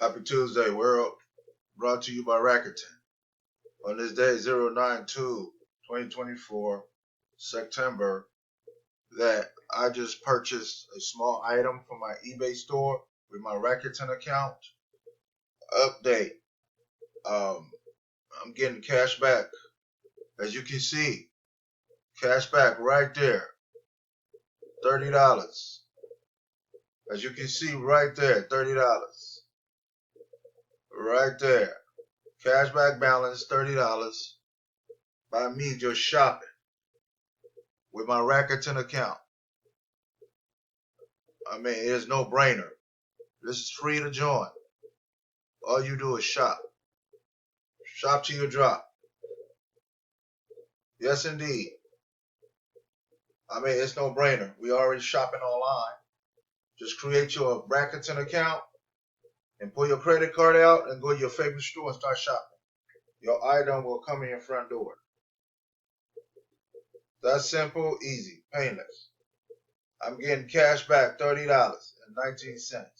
Happy Tuesday, world. Brought to you by Rakuten. On this day, 092-2024, September, that I just purchased a small item from my eBay store with my Rakuten account. Update. I'm getting cash back. As you can see, cash back right there. $30. As you can see right there, $30. Right there. Cashback balance, $30. By me just shopping with my Rakuten account. I mean, it is no brainer. This is free to join. All you do is shop. Shop till you drop. Yes, indeed. I mean, it's no brainer. We already shopping online. Just create your Rakuten account and pull your credit card out and go to your favorite store and start shopping. Your item will come in your front door. That's simple, easy, painless. I'm getting cash back, $30.19.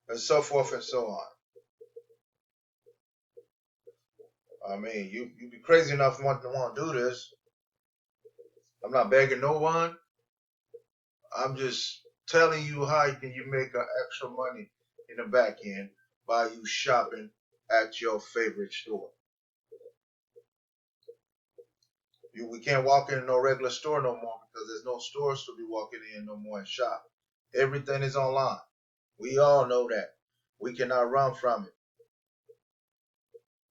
And so forth and so on. I mean, you be crazy enough to want to do this. I'm not begging no one. I'm just telling you how you make extra money in the back end by you shopping at your favorite store. We can't walk in no regular store no more because there's no stores to be walking in no more and shop. Everything is online. We all know that. We cannot run from it.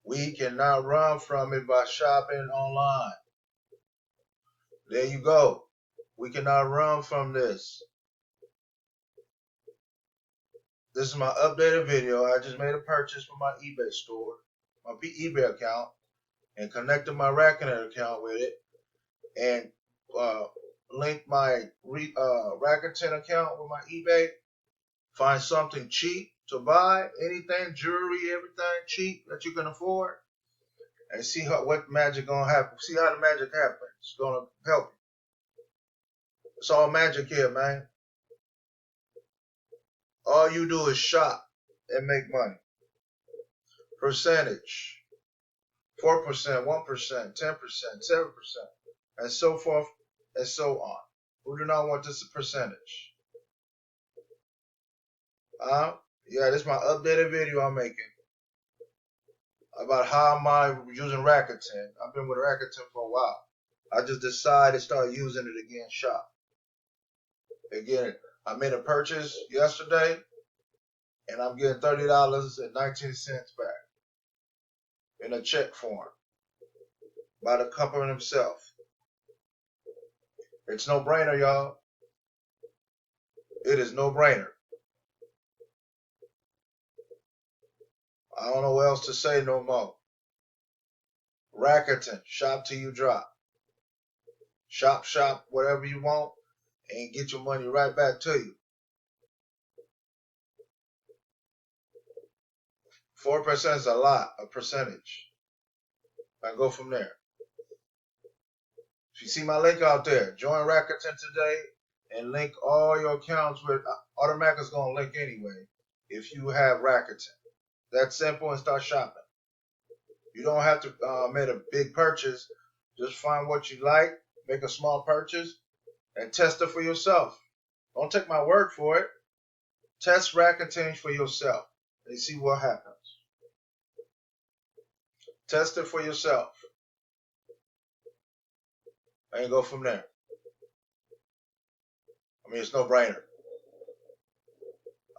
We cannot run from it by shopping online. There you go. We cannot run from this. This is my updated video. I just made a purchase from my eBay store, my eBay account, and connected my Rakuten account with it, and link my Rakuten account with my eBay. Find something cheap to buy, anything, jewelry, everything cheap that you can afford, and see what magic gonna happen. See how the magic happens. It's gonna help you. It's all magic here, man. All you do is shop and make money. Percentage. 4%, 1%, 10%, 7%, and so forth and so on. Who do not want this percentage? Yeah, this is my updated video I'm making about how am I using Rakuten. I've been with Rakuten for a while. I just decided to start using it again, shop. Again, I made a purchase yesterday, and I'm getting $30.19 back in a check form by the company himself. It's no brainer, y'all. It is no brainer. I don't know what else to say no more. Rakuten, shop till you drop. Shop, whatever you want, and get your money right back to you. 4% is a lot, a percentage. I go from there. If you see my link out there, join Rakuten today and link all your accounts with automatically it's going to link anyway if you have Rakuten. That's simple, and start shopping. You don't have to make a big purchase. Just find what you like, make a small purchase, and test it for yourself. Don't take my word for it. Test Rakuten for yourself and see what happens. Test it for yourself and go from there. I mean, it's no brainer.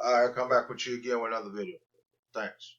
All right, come back with you again with another video. Thanks.